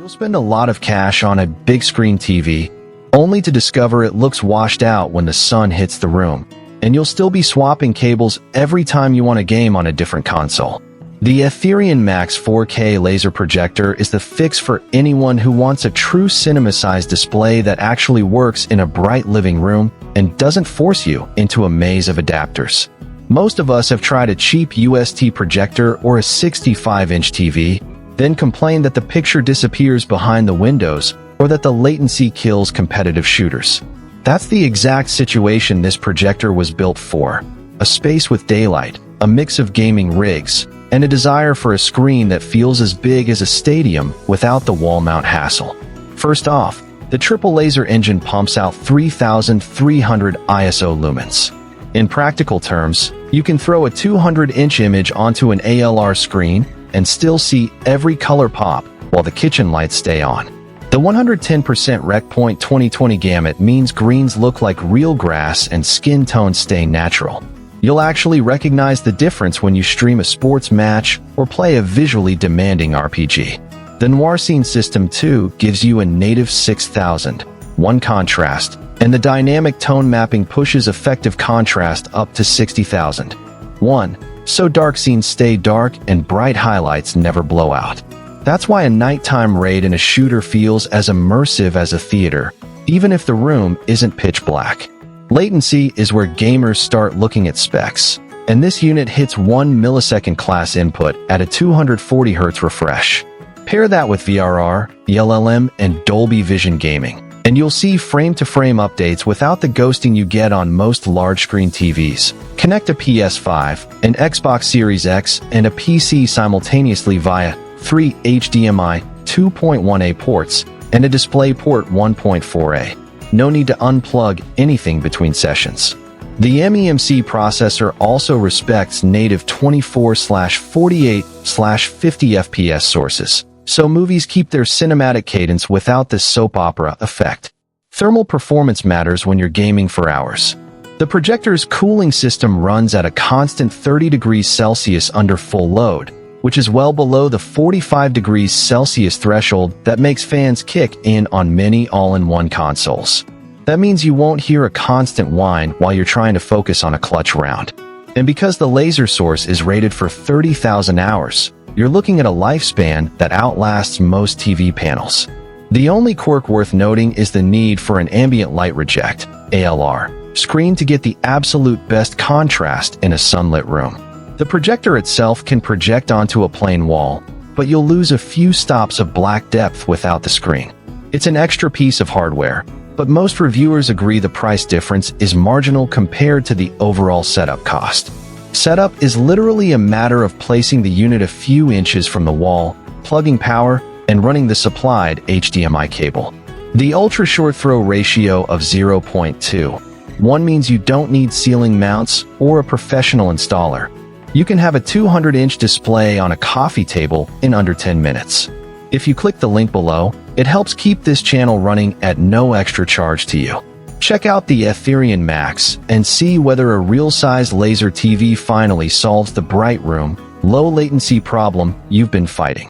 You'll spend a lot of cash on a big screen TV, only to discover it looks washed out when the sun hits the room, and you'll still be swapping cables every time you want a game on a different console. The Aetherion Max 4K laser projector is the fix for anyone who wants a true cinema-sized display that actually works in a bright living room and doesn't force you into a maze of adapters. Most of us have tried a cheap UST projector or a 65-inch TV, then complain that the picture disappears behind the windows or that the latency kills competitive shooters. That's the exact situation this projector was built for: a space with daylight, a mix of gaming rigs, and a desire for a screen that feels as big as a stadium without the wall mount hassle. First off, the triple laser engine pumps out 3,300 ISO lumens. In practical terms, you can throw a 200-inch image onto an ALR screen and still see every color pop while the kitchen lights stay on. The 110% Rec Point 2020 gamut means greens look like real grass and skin tones stay natural. You'll actually recognize the difference when you stream a sports match or play a visually demanding RPG. The Noir Scene System 2 gives you a native 6000, 1 contrast, and the dynamic tone mapping pushes effective contrast up to 60,000, 1, so dark scenes stay dark and bright highlights never blow out. That's why a nighttime raid in a shooter feels as immersive as a theater, even if the room isn't pitch black. Latency is where gamers start looking at specs, and this unit hits 1 millisecond class input at a 240 Hz refresh. Pair that with VRR, LLM, and Dolby Vision Gaming, and you'll see frame-to-frame updates without the ghosting you get on most large-screen TVs. Connect a PS5, an Xbox Series X, and a PC simultaneously via 3 HDMI 2.1a ports and a DisplayPort 1.4a. No need to unplug anything between sessions. The MEMC processor also respects native 24/48/50 FPS sources, so movies keep their cinematic cadence without this soap opera effect. Thermal performance matters when you're gaming for hours. The projector's cooling system runs at a constant 30 degrees Celsius under full load, which is well below the 45 degrees Celsius threshold that makes fans kick in on many all-in-one consoles. That means you won't hear a constant whine while you're trying to focus on a clutch round. And because the laser source is rated for 30,000 hours, you're looking at a lifespan that outlasts most TV panels. The only quirk worth noting is the need for an ambient light reject, ALR, screen to get the absolute best contrast in a sunlit room. The projector itself can project onto a plain wall, but you'll lose a few stops of black depth without the screen. It's an extra piece of hardware, but most reviewers agree the price difference is marginal compared to the overall setup cost. Setup is literally a matter of placing the unit a few inches from the wall, plugging power, and running the supplied HDMI cable. The ultra-short throw ratio of 0.2:1 means you don't need ceiling mounts or a professional installer. You can have a 200-inch display on a coffee table in under 10 minutes. If you click the link below, it helps keep this channel running at no extra charge to you. Check out the Aetherion Max and see whether a real-size laser TV finally solves the bright room, low latency problem you've been fighting.